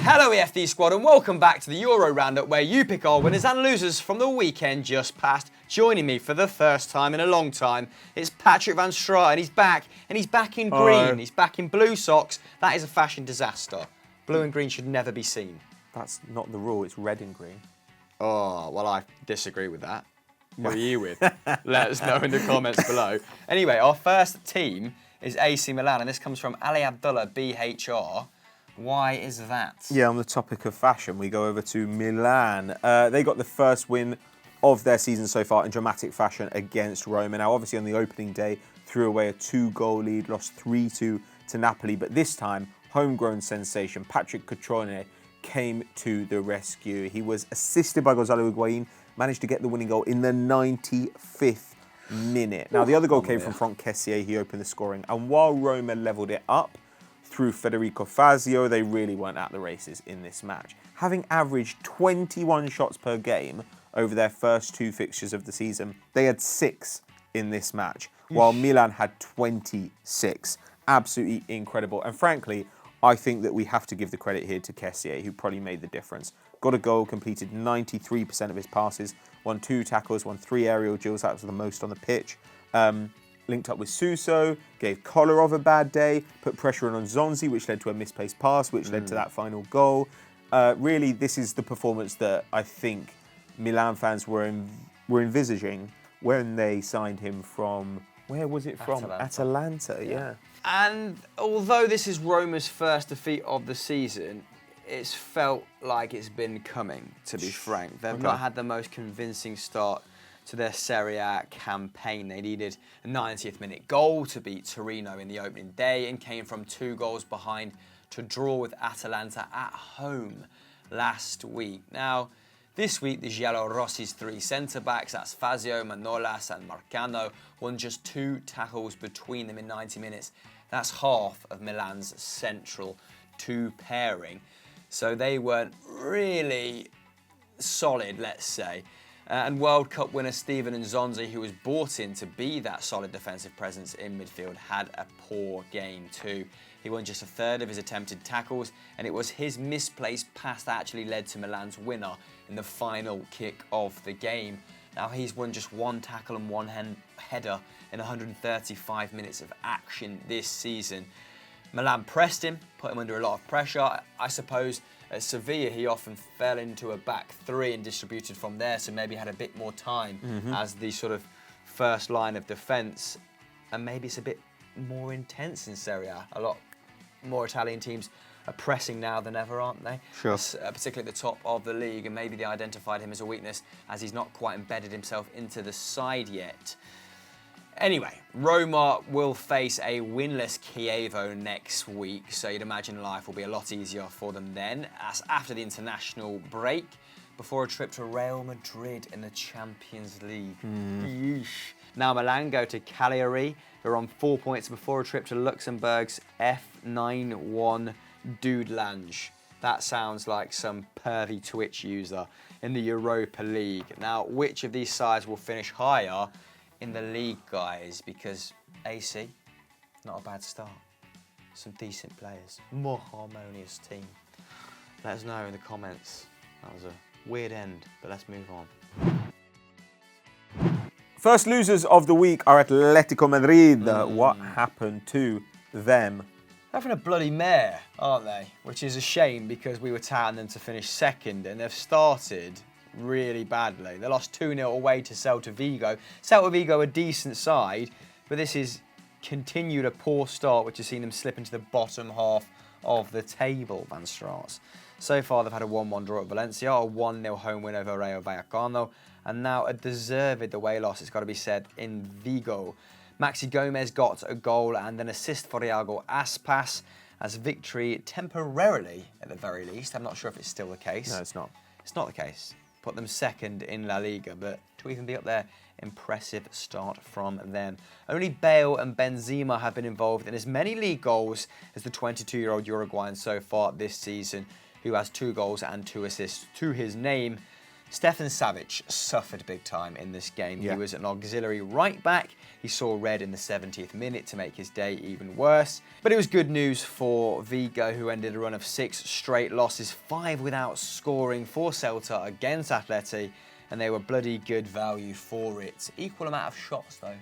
Hello EFD squad and welcome back to the Euro Roundup where you pick our winners and losers from the weekend just past. Joining me for the first time in a long time, it's Patrick van Straat and he's back in green, he's back in blue socks. That is a fashion disaster. Blue and green should never be seen. That's not the rule, it's red and green. Oh, well I disagree with that. Who are you with? Let us know in the comments below. Anyway, our first team is AC Milan and this comes from Ali Abdullah BHR. Why is that? Yeah, on the topic of fashion, we go over to Milan. They got the first win of their season so far in dramatic fashion against Roma. Now, obviously on the opening day, threw away a 2-goal lead, lost 3-2 to Napoli. But this time, homegrown sensation Patrick Cutrone came to the rescue. He was assisted by Gonzalo Higuain, managed to get the winning goal in the 95th minute. Now, the other goal came from Franck Kessié. He opened the scoring. And while Roma levelled it up, through Federico Fazio, they really weren't at the races in this match. Having averaged 21 shots per game over their first 2 fixtures of the season, they had 6 in this match, while Milan had 26. Absolutely incredible. And frankly, I think that we have to give the credit here to Kessié, who probably made the difference. Got a goal, completed 93% of his passes, won 2 tackles, won 3 aerial duels. That was the most on the pitch. Linked up with Suso, gave Kolarov a bad day, put pressure on Zonzi, which led to a misplaced pass, which led to that final goal. Really, this is the performance that I think Milan fans were envisaging when they signed him from, where was it from? Atalanta, yeah. And although this is Roma's first defeat of the season, it's felt like it's been coming, to be frank. They've not had the most convincing start to their Serie A campaign. They needed a 90th minute goal to beat Torino in the opening day and came from 2 goals behind to draw with Atalanta at home last week. Now, this week, the Giallorossi's 3 centre-backs, that's Fazio, Manolas and Marcano, won just 2 tackles between them in 90 minutes. That's half of Milan's central 2 pairing. So they weren't really solid, let's say. And World Cup winner Steven Nzonzi, who was brought in to be that solid defensive presence in midfield, had a poor game too. He won just a third of his attempted tackles, and it was his misplaced pass that actually led to Milan's winner in the final kick of the game. Now he's won just 1 tackle and 1 header in 135 minutes of action this season. Milan pressed him, put him under a lot of pressure. I suppose at Sevilla, he often fell into a back 3 and distributed from there, so maybe had a bit more time as the sort of first line of defence. And maybe it's a bit more intense in Serie A. A lot more Italian teams are pressing now than ever, aren't they? Sure. Particularly at the top of the league, and maybe they identified him as a weakness as he's not quite embedded himself into the side yet. Anyway, Roma will face a winless Chievo next week, so you'd imagine life will be a lot easier for them then. That's after the international break, before a trip to Real Madrid in the Champions League. Yeesh. Now Milan go to Cagliari, who are on 4 points before a trip to Luxembourg's F91 Dudelange. That sounds like some pervy Twitch user in the Europa League. Now, which of these sides will finish higher in the league, guys? Because AC, not a bad start. Some decent players. More harmonious team. Let us know in the comments. That was a weird end, but let's move on. First losers of the week are Atletico Madrid. What happened to them? Having a bloody mare, aren't they? Which is a shame because we were touting them to finish second and they've started really badly. They lost 2-0 away to Celta Vigo. Celta Vigo, a decent side, but this is continued a poor start, which has seen them slip into the bottom half of the table, Van Straat. So far, they've had a 1-1 draw at Valencia, a 1-0 home win over Rayo Vallecano, and now a deserved away loss, it's got to be said, in Vigo. Maxi Gomez got a goal and an assist for Iago Aspas as victory temporarily, at the very least. I'm not sure if it's still the case. No, it's not. It's not the case. Put them second in La Liga, but to even be up there, impressive start from them. Only Bale and Benzema have been involved in as many league goals as the 22-year-old Uruguayan so far this season, who has 2 goals and 2 assists to his name. Stefan Savic suffered big time in this game. Yeah. He was an auxiliary right back. He saw red in the 70th minute to make his day even worse. But it was good news for Vigo, who ended a run of 6 straight losses, 5 without scoring for Celta against Atleti, and they were bloody good value for it. Equal amount of shots, though.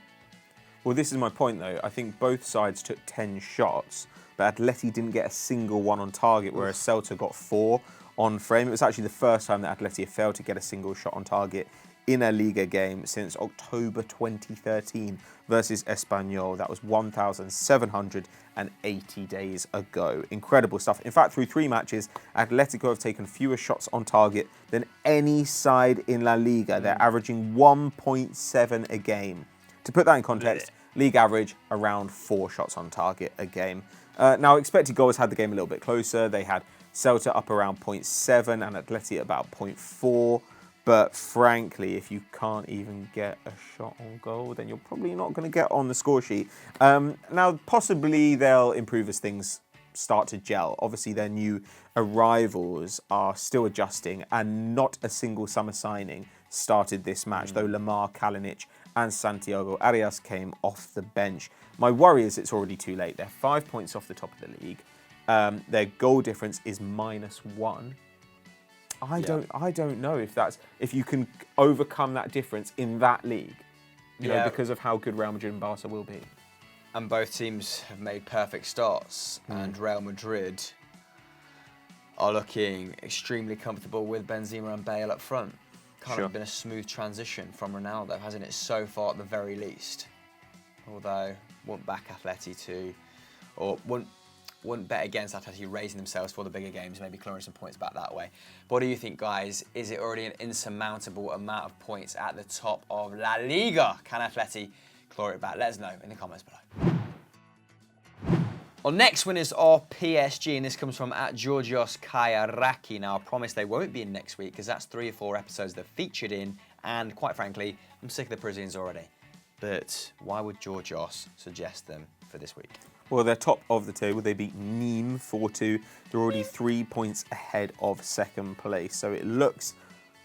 Well, this is my point, though. I think both sides took 10 shots, but Atleti didn't get a single one on target, whereas Celta got 4 on frame. It was actually the first time that Atleti failed to get a single shot on target in a Liga game since October 2013 versus Espanyol. That was 1,780 days ago. Incredible stuff. In fact, through 3 matches, Atletico have taken fewer shots on target than any side in La Liga. They're averaging 1.7 a game. To put that in context, league average around 4 shots on target a game. Now, expected goals had the game a little bit closer. They had Celta up around 0.7 and Atleti at about 0.4. But frankly, if you can't even get a shot on goal, then you're probably not going to get on the score sheet. Now, possibly they'll improve as things start to gel. Obviously, their new arrivals are still adjusting, and not a single summer signing started this match, though Lamar, Kalinic and Santiago Arias came off the bench. My worry is it's already too late. They're 5 points off the top of the league. Their goal difference is -1. I don't know if you can overcome that difference in that league, you know, because of how good Real Madrid and Barca will be. And both teams have made perfect starts, and Real Madrid are looking extremely comfortable with Benzema and Bale up front. Kind of been a smooth transition from Ronaldo, hasn't it, so far at the very least? Although, wouldn't back Atleti to, or wouldn't bet against Atleti raising themselves for the bigger games, maybe clawing some points back that way. What do you think, guys? Is it already an insurmountable amount of points at the top of La Liga? Can Atleti claw it back? Let us know in the comments below. Our next winners are PSG, and this comes from @Georgios Kayaraki. Now, I promise they won't be in next week because that's 3 or 4 episodes they're featured in, and quite frankly, I'm sick of the Parisians already. But why would Georgios suggest them for this week? Well, they're top of the table. They beat Nîmes 4-2. They're already 3 points ahead of second place. So it looks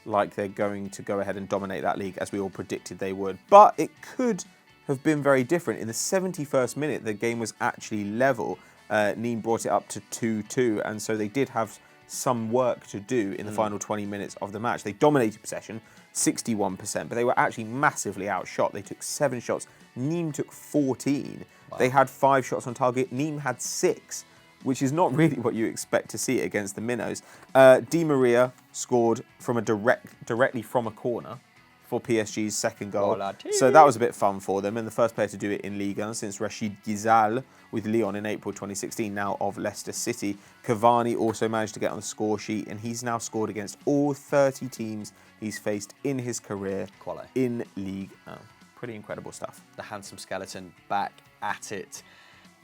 like they're going to go ahead and dominate that league as we all predicted they would. But it could have been very different. In the 71st minute, the game was actually level. Nîmes brought it up to 2-2. And so they did have some work to do in the final 20 minutes of the match. They dominated possession, 61%, but they were actually massively outshot. They took 7 shots. Nîmes took 14. Wow. They had 5 shots on target. Nîmes had 6, which is not really what you expect to see against the Minnows. Di Maria scored from directly from a corner for PSG's second goal. So that was a bit fun for them, and the first player to do it in Liga since Rachid Ghizal with Lyon in April 2016, now of Leicester City. Cavani also managed to get on the score sheet, and he's now scored against all 30 teams he's faced in his career in Ligue 1. Pretty incredible stuff. The handsome skeleton back at it.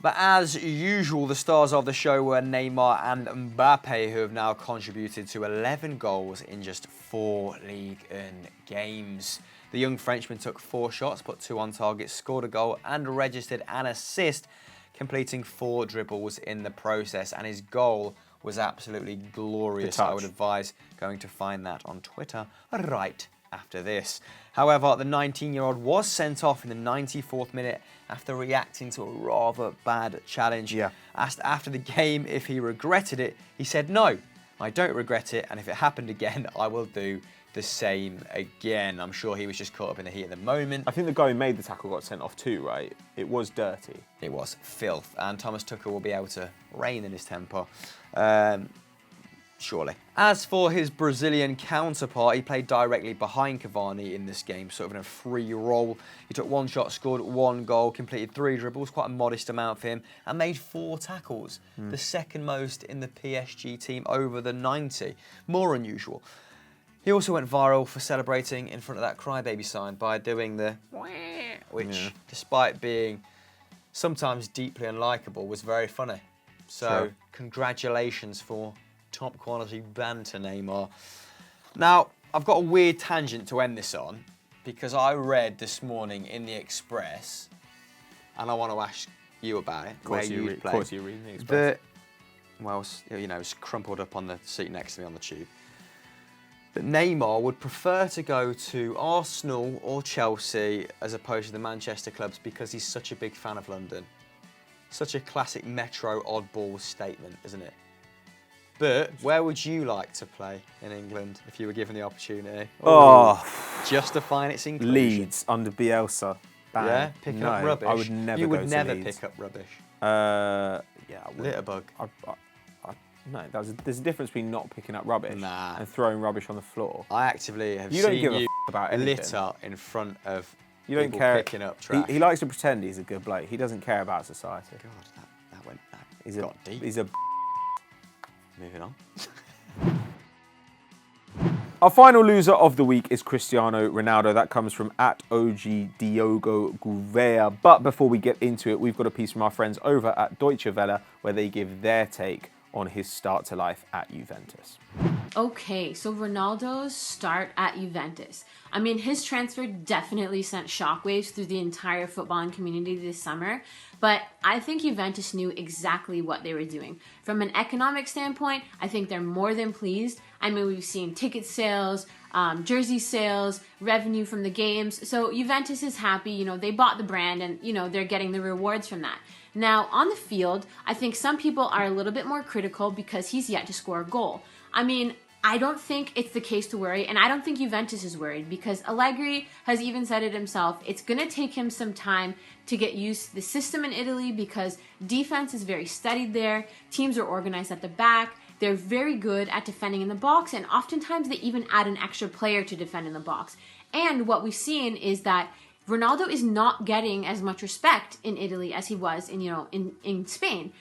But as usual, the stars of the show were Neymar and Mbappe, who have now contributed to 11 goals in just 4 Ligue 1 games. The young Frenchman took 4 shots, put 2 on target, scored a goal and registered an assist, completing 4 dribbles in the process. And his goal was absolutely glorious. I would advise going to find that on Twitter right after this. However, the 19-year-old was sent off in the 94th minute after reacting to a rather bad challenge. Asked after the game if he regretted it, he said, "No, I don't regret it, and if it happened again, I will do the same again." I'm sure he was just caught up in the heat of the moment. I think the guy who made the tackle got sent off too, right? It was dirty. It was filth, and Thomas Tuchel will be able to rein in his temper. Surely. As for his Brazilian counterpart, he played directly behind Cavani in this game, sort of in a free role. He took 1 shot, scored 1 goal, completed 3 dribbles, quite a modest amount for him, and made 4 tackles, the second most in the PSG team over the 90. More unusual. He also went viral for celebrating in front of that crybaby sign by doing the which, despite being sometimes deeply unlikable, was very funny. So, congratulations for top quality banter, Neymar. Now, I've got a weird tangent to end this on, because I read this morning in the Express, and I want to ask you about it. Of course you read the Express. Well, you know, it's crumpled up on the seat next to me on the tube. that Neymar would prefer to go to Arsenal or Chelsea as opposed to the Manchester clubs because he's such a big fan of London. Such a classic metro oddball statement, isn't it? But where would you like to play in England if you were given the opportunity? Justifying its inclusion. Leeds under Bielsa. Bang. Yeah, picking up rubbish. I would never You go would to never Leeds. pick up rubbish. Yeah, I would. Litterbug. No, there's a difference between not picking up rubbish and throwing rubbish on the floor. I actively have You seen don't give you a about anything. litter in front of You don't people care. picking up trash. He likes to pretend he's a good bloke. He doesn't care about society. God, that got deep. He's a. Moving on. Our final loser of the week is Cristiano Ronaldo. That comes from @OG Diogo Gouveia. But before we get into it, we've got a piece from our friends over at Deutsche Welle where they give their take on his start to life at Juventus. Okay, so Ronaldo's start at Juventus. I mean, his transfer definitely sent shockwaves through the entire footballing community this summer, but I think Juventus knew exactly what they were doing. From an economic standpoint, I think they're more than pleased. I mean, we've seen ticket sales, jersey sales, revenue from the games. So Juventus is happy, you know, they bought the brand and, you know, they're getting the rewards from that. Now, on the field, I think some people are a little bit more critical because he's yet to score a goal. I mean, I don't think it's the case to worry, and I don't think Juventus is worried because Allegri has even said it himself. It's going to take him some time to get used to the system in Italy because defense is very studied there. Teams are organized at the back. They're very good at defending in the box, and oftentimes they even add an extra player to defend in the box. And what we've seen is that Ronaldo is not getting as much respect in Italy as he was in Spain.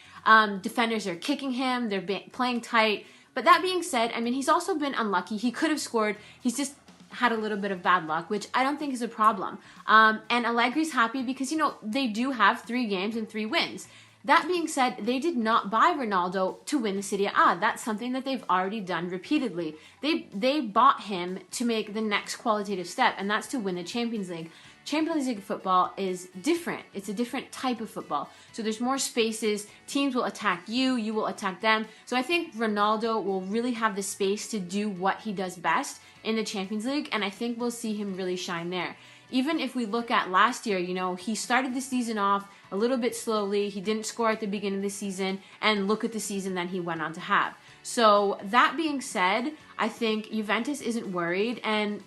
Defenders are kicking him. They're playing tight. But that being said, I mean, he's also been unlucky. He could have scored. He's just had a little bit of bad luck, which I don't think is a problem. And Allegri's happy because, you know, they do have 3 games and 3 wins. That being said, they did not buy Ronaldo to win the Serie A. That's something that they've already done repeatedly. They bought him to make the next qualitative step, and that's to win the Champions League. Champions League football is different. It's a different type of football. So there's more spaces. Teams will attack you. You will attack them. So I think Ronaldo will really have the space to do what he does best in the Champions League. And I think we'll see him really shine there. Even if we look at last year, you know, he started the season off a little bit slowly. He didn't score at the beginning of the season. And look at the season that he went on to have. So that being said, I think Juventus isn't worried. And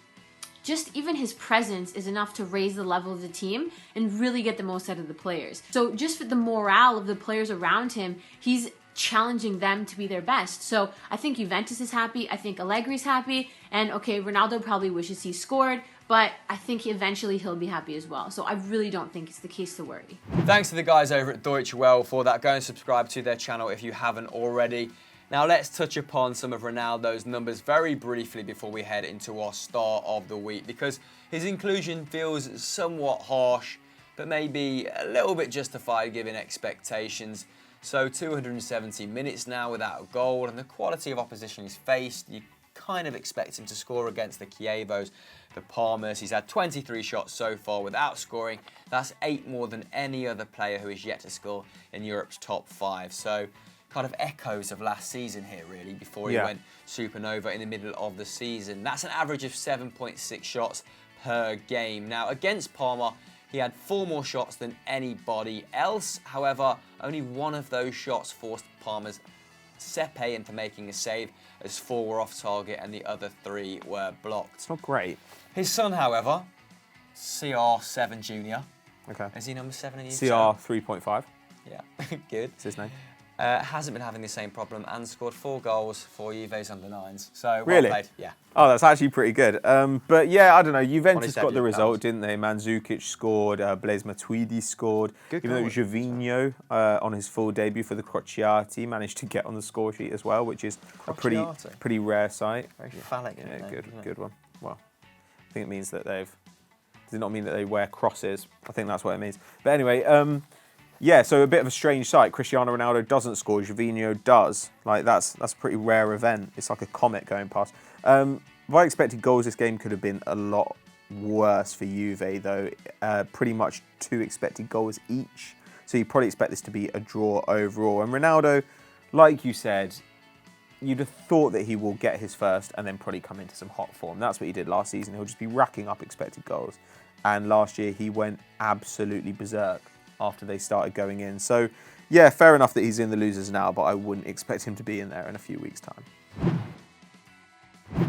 just even his presence is enough to raise the level of the team and really get the most out of the players. So just for the morale of the players around him, he's challenging them to be their best. So I think Juventus is happy. I think Allegri's happy. And okay, Ronaldo probably wishes he scored, but I think eventually he'll be happy as well. So I really don't think it's the case to worry. Thanks to the guys over at Deutsche Welle for that. Go and subscribe to their channel if you haven't already. Now let's touch upon some of Ronaldo's numbers very briefly before we head into our star of the week, because his inclusion feels somewhat harsh, but maybe a little bit justified given expectations. So 270 minutes now without a goal, and the quality of opposition he's faced, you kind of expect him to score against the Chievos, the Parmas. He's had 23 shots so far without scoring. That's 8 more than any other player who is yet to score in Europe's top 5. So kind of echoes of last season here, really, before he went supernova in the middle of the season. That's an average of 7.6 shots per game. Now, against Parma, he had 4 more shots than anybody else. However, only 1 of those shots forced Parma's Sepe into making a save, as 4 were off target and the other 3 were blocked. It's not great. His son, however, CR7 Jr. Okay. Is he number 7 in the CR 3.5. Yeah, good. That's his name. Hasn't been having the same problem and scored 4 goals for Juve's under-9s. So, Really? well played. Yeah. Oh, that's actually pretty good. But yeah, I don't know. Juventus got the debut, result, didn't they? Mandzukic scored, Blaise Matuidi scored. Good Even though goal. Gervinho, on his full debut for the Crociati, managed to get on the score sheet as well, which is a Crociati. pretty rare sight. Very phallic. Yeah, name, isn't it? good one. Well, I think it means that does it not mean that they wear crosses? I think that's what it means. But anyway, yeah, so a bit of a strange sight. Cristiano Ronaldo doesn't score, Gervinho does. Like, that's a pretty rare event. It's like a comet going past. If I expected goals, this game could have been a lot worse for Juve, though. Pretty much 2 expected goals each. So you probably expect this to be a draw overall. And Ronaldo, like you said, you'd have thought that he will get his first and then probably come into some hot form. That's what he did last season. He'll just be racking up expected goals. And last year he went absolutely berserk after they started going in. So, yeah, fair enough that he's in the losers now, but I wouldn't expect him to be in there in a few weeks' time.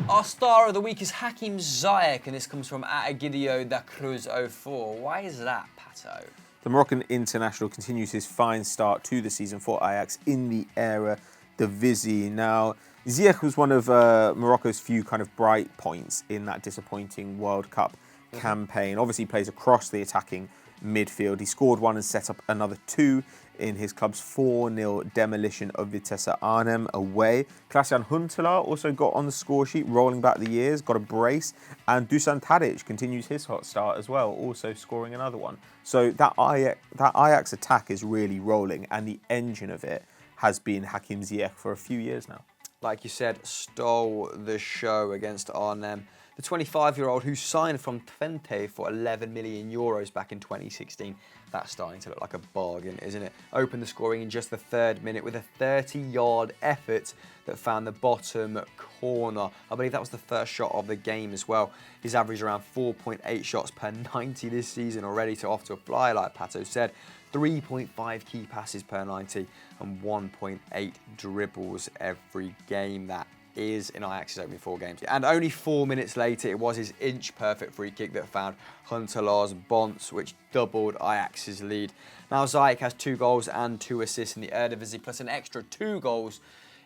Our star of the week is Hakim Ziyech, and this comes from Agidio da Cruz 04. Why is that, Pato? The Moroccan international continues his fine start to the season for Ajax in the Eredivisie. Now, Ziyech was one of Morocco's few kind of bright points in that disappointing World Cup campaign. Obviously, he plays across the attacking midfield. He scored one and set up another two in his club's 4-0 demolition of Vitesse Arnhem away. Klaas-Jan Huntelaar also got on the score sheet, rolling back the years, got a brace. And Dusan Tadic continues his hot start as well, also scoring another one. So that Ajax attack is really rolling, and the engine of it has been Hakim Ziyech for a few years now. Like you said, stole the show against Arnhem. The 25-year-old who signed from Twente for €11 million back in 2016. That's starting to look like a bargain, isn't it? Opened the scoring in just the third minute with a 30-yard effort that found the bottom corner. I believe that was the first shot of the game as well. He's averaged around 4.8 shots per 90 this season already, to off to a fly, like Pato said. 3.5 key passes per 90 and 1.8 dribbles every game. That is in Ajax's opening 4 games. And only 4 minutes later, it was his inch-perfect free kick that found Huntelaar's bonce, which doubled Ajax's lead. Now Ziyech has 2 goals and 2 assists in the Eredivisie, plus an extra 2 goals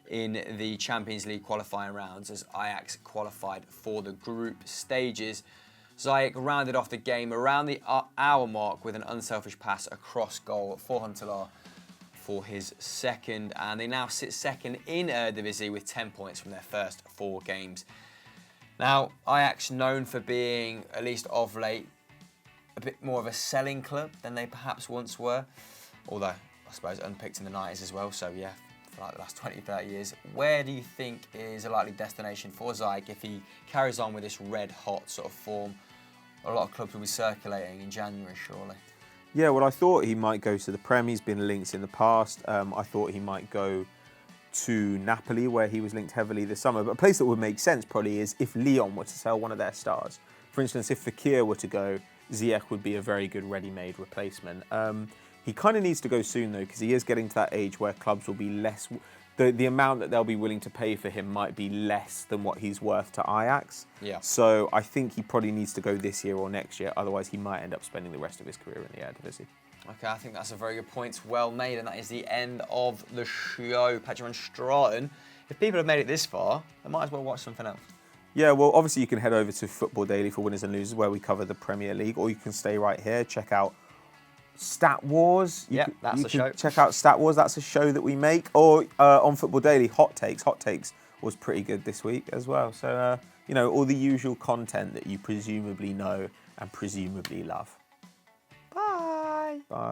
in the Champions League qualifying rounds as Ajax qualified for the group stages. Ziyech rounded off the game around the hour mark with an unselfish pass across goal for Huntelaar for his second, and they now sit second in Eredivisie with 10 points from their first 4 games. Now, Ajax known for being, at least of late, a bit more of a selling club than they perhaps once were, although I suppose unpicked in the 90s as well, so yeah, for like the last 20, 30 years. Where do you think is a likely destination for Ziyech if he carries on with this red-hot sort of form? A lot of clubs will be circulating in January, surely. Yeah, well, I thought he might go to the Prem. He's been linked in the past. I thought he might go to Napoli, where he was linked heavily this summer. But a place that would make sense probably is if Lyon were to sell one of their stars. For instance, if Fekir were to go, Ziyech would be a very good ready-made replacement. He kind of needs to go soon, though, because he is getting to that age where clubs will be less... The amount that they'll be willing to pay for him might be less than what he's worth to Ajax. Yeah. So I think he probably needs to go this year or next year. Otherwise, he might end up spending the rest of his career in the Eredivisie. Okay, I think that's a very good point. Well made, and that is the end of the show. Patrick van Straten. If people have made it this far, they might as well watch something else. Yeah, well, obviously you can head over to Football Daily for winners and losers, where we cover the Premier League, or you can stay right here, check out Stat Wars. That's a show. Check out Stat Wars. That's a show that we make. Or on Football Daily, Hot Takes. Hot Takes was pretty good this week as well. So, all the usual content that you presumably know and presumably love. Bye. Bye.